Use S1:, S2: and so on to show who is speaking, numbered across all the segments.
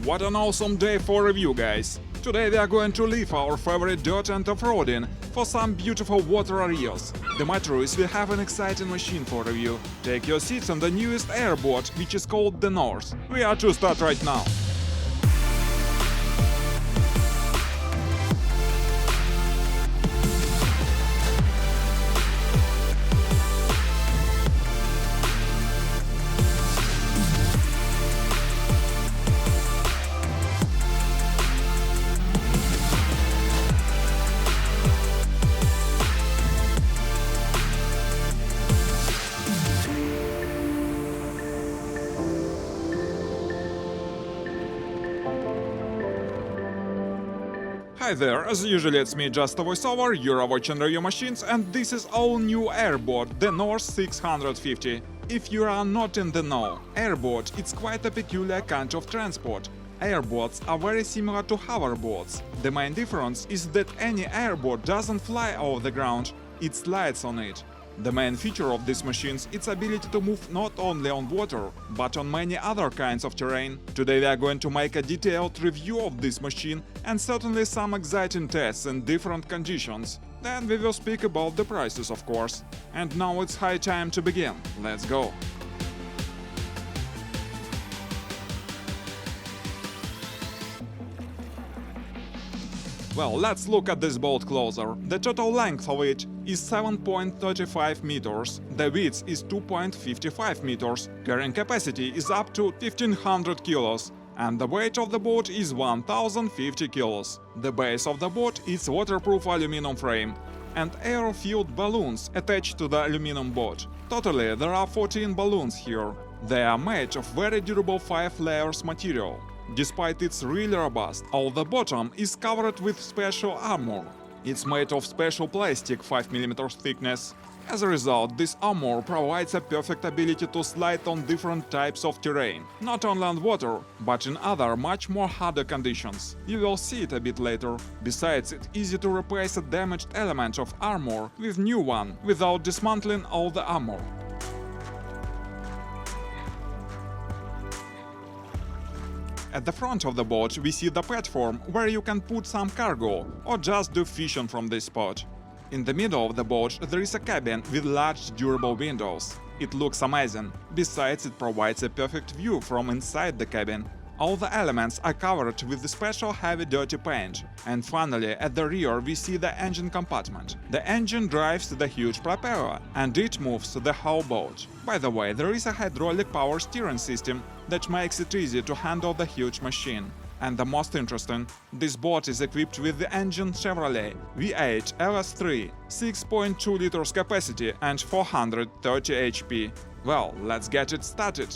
S1: What an awesome day for review, guys! Today we are going to leave our favorite dirt and off-roading for some beautiful water areas. The matter is we have an exciting machine for review. Take your seats on the newest airboat, which is called the North. We are to start right now. Hi there, as usual it's me, just a voiceover, you're watching Review Machines, and this is all new airboat, the North 650. If you are not in the know, airboat it's quite a peculiar kind of transport. Airboats are very similar to hoverboats. The main difference is that any airboat doesn't fly over the ground, it slides on it. The main feature of these machines is its ability to move not only on water, but on many other kinds of terrain. Today we are going to make a detailed review of this machine and certainly some exciting tests in different conditions. Then we will speak about the prices, of course. And now it's high time to begin. Let's go! Well, let's look at this boat closer. The total length of it is 7.35 meters, the width is 2.55 meters, carrying capacity is up to 1500 kilos, and the weight of the boat is 1050 kilos. The base of the boat is waterproof aluminum frame and air-filled balloons attached to the aluminum boat. Totally, there are 14 balloons here. They are made of very durable 5 layers material. Despite its really robust, all the bottom is covered with special armor. It's made of special plastic 5 mm thickness. As a result, this armor provides a perfect ability to slide on different types of terrain, not only on water, but in other much more harder conditions. You will see it a bit later. Besides, it's easy to replace a damaged element of armor with new one without dismantling all the armor. At the front of the boat we see the platform where you can put some cargo or just do fishing from this spot. In the middle of the boat there is a cabin with large durable windows. It looks amazing. Besides, it provides a perfect view from inside the cabin. All the elements are covered with the special heavy dirty paint. And finally, at the rear we see the engine compartment. The engine drives the huge propeller, and it moves the whole boat. By the way, there is a hydraulic power steering system that makes it easy to handle the huge machine. And the most interesting, this boat is equipped with the engine Chevrolet V8 LS3, 6.2 liters capacity and 430 HP. Well, let's get it started.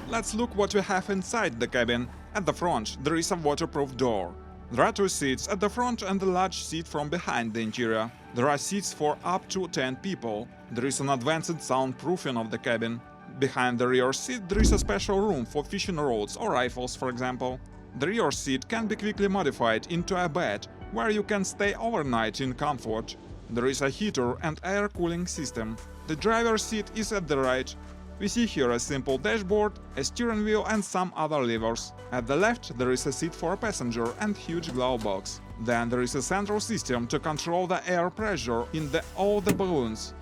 S1: Let's look what we have inside the cabin. At the front there is a waterproof door. There are 2 seats at the front and a large seat from behind the interior. There are seats for up to 10 people. There is an advanced soundproofing of the cabin. Behind the rear seat there is a special room for fishing rods or rifles, for example. The rear seat can be quickly modified into a bed, where you can stay overnight in comfort. There is a heater and air cooling system. The driver's seat is at the right. We see here a simple dashboard, a steering wheel and some other levers. At the left there is a seat for a passenger and huge glove box. Then there is a central system to control the air pressure in all the balloons.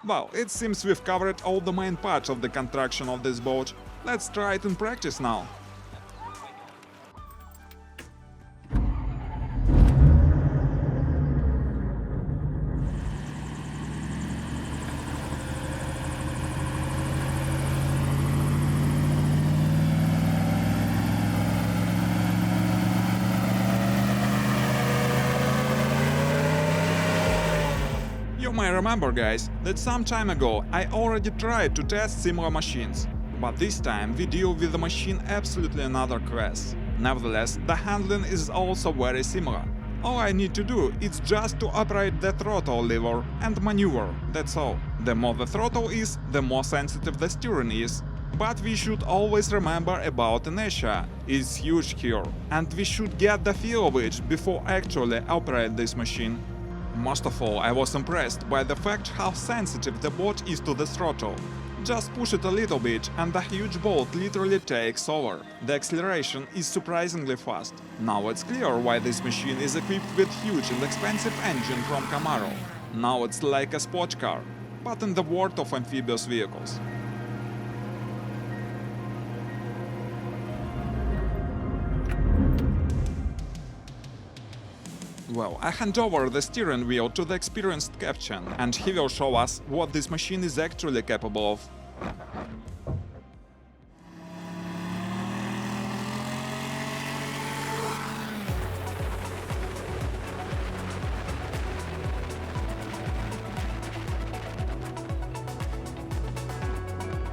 S1: Well, it seems we've covered all the main parts of the construction of this boat. Let's try it in practice now. You may remember, guys, that some time ago I already tried to test similar machines. But this time we deal with a machine absolutely another class. Nevertheless, the handling is also very similar. All I need to do is just to operate the throttle lever and maneuver, that's all. The more the throttle is, the more sensitive the steering is. But we should always remember about inertia. It's huge here, and we should get the feel of it before actually operate this machine. Most of all, I was impressed by the fact how sensitive the boat is to the throttle. Just push it a little bit and the huge boat literally takes over. The acceleration is surprisingly fast. Now it's clear why this machine is equipped with huge and expensive engine from Camaro. Now it's like a sports car, but in the world of amphibious vehicles. Well, I hand over the steering wheel to the experienced captain, and he will show us what this machine is actually capable of.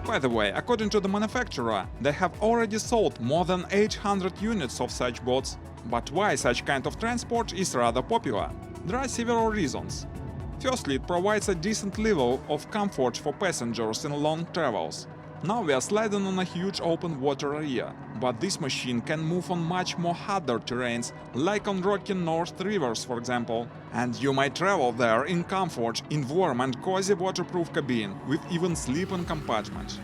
S1: By the way, according to the manufacturer, they have already sold more than 800 units of such boats. But why such kind of transport is rather popular? There are several reasons. Firstly, it provides a decent level of comfort for passengers in long travels. Now we are sliding on a huge open water area, but this machine can move on much more harder terrains, like on rocky North rivers, for example. And you might travel there in comfort, in warm and cozy waterproof cabin, with even sleeping compartment.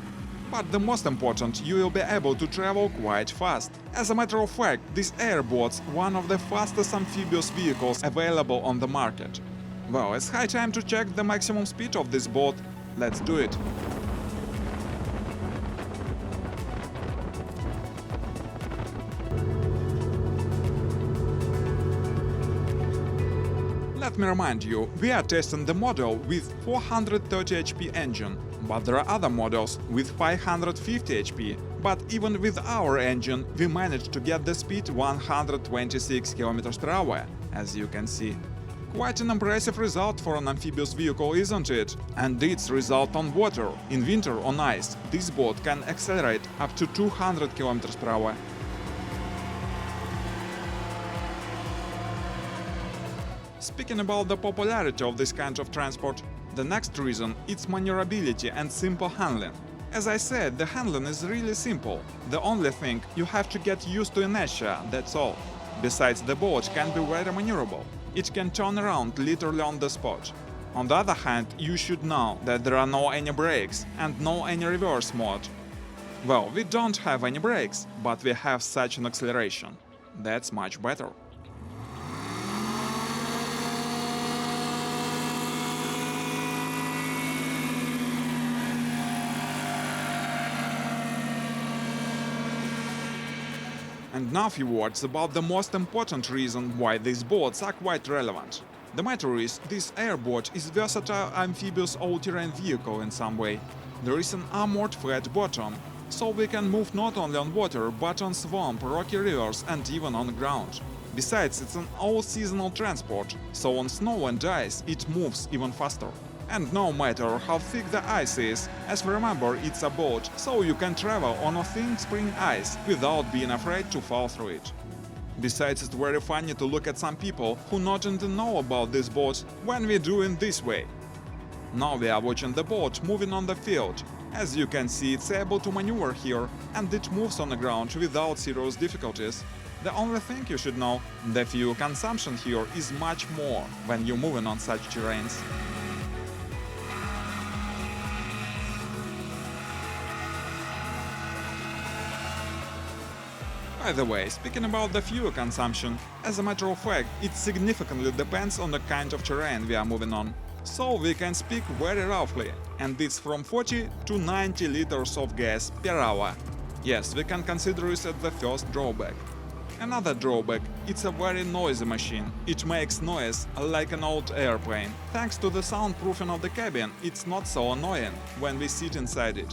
S1: But the most important, you will be able to travel quite fast. As a matter of fact, this Airboats one of the fastest amphibious vehicles available on the market. Well, it's high time to check the maximum speed of this boat. Let's do it. Let me remind you, we are testing the model with 430 HP engine, but there are other models with 550 HP. But even with our engine, we managed to get the speed 126 km per hour, as you can see. Quite an impressive result for an amphibious vehicle, isn't it? And its result on water. In winter on ice, this boat can accelerate up to 200 km per hour. Speaking about the popularity of this kind of transport, the next reason is maneuverability and simple handling. As I said, the handling is really simple. The only thing, you have to get used to inertia, that's all. Besides, the boat can be very maneuverable. It can turn around literally on the spot. On the other hand, you should know that there are no any brakes and no any reverse mode. Well, we don't have any brakes, but we have such an acceleration. That's much better. And now a few words about the most important reason why these boats are quite relevant. The matter is, this airboat is versatile amphibious all-terrain vehicle in some way. There is an armored flat bottom, so we can move not only on water but on swamp, rocky rivers and even on ground. Besides, it's an all-seasonal transport, so on snow and ice it moves even faster. And no matter how thick the ice is, as we remember, it's a boat, so you can travel on a thin spring ice without being afraid to fall through it. Besides, it's very funny to look at some people who not even know about this boat when we do it this way. Now we are watching the boat moving on the field. As you can see, it's able to maneuver here, and it moves on the ground without serious difficulties. The only thing you should know, the fuel consumption here is much more when you're moving on such terrains. By the way, speaking about the fuel consumption, as a matter of fact, it significantly depends on the kind of terrain we are moving on. So we can speak very roughly, and it's from 40 to 90 liters of gas per hour. Yes, we can consider it as the first drawback. Another drawback, it's a very noisy machine. It makes noise like an old airplane. Thanks to the soundproofing of the cabin, it's not so annoying when we sit inside it.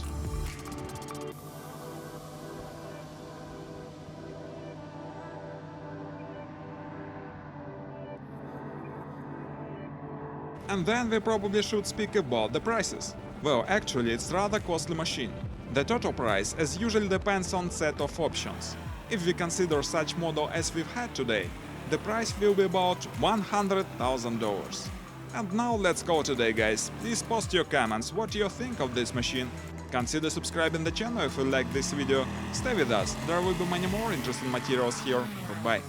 S1: And then we probably should speak about the prices. Well, actually, it's rather costly machine. The total price as usually depends on set of options. If we consider such model as we've had today, the price will be about $100,000. And now let's go today, guys. Please post your comments what you think of this machine. Consider subscribing the channel if you like this video. Stay with us, there will be many more interesting materials here. Goodbye.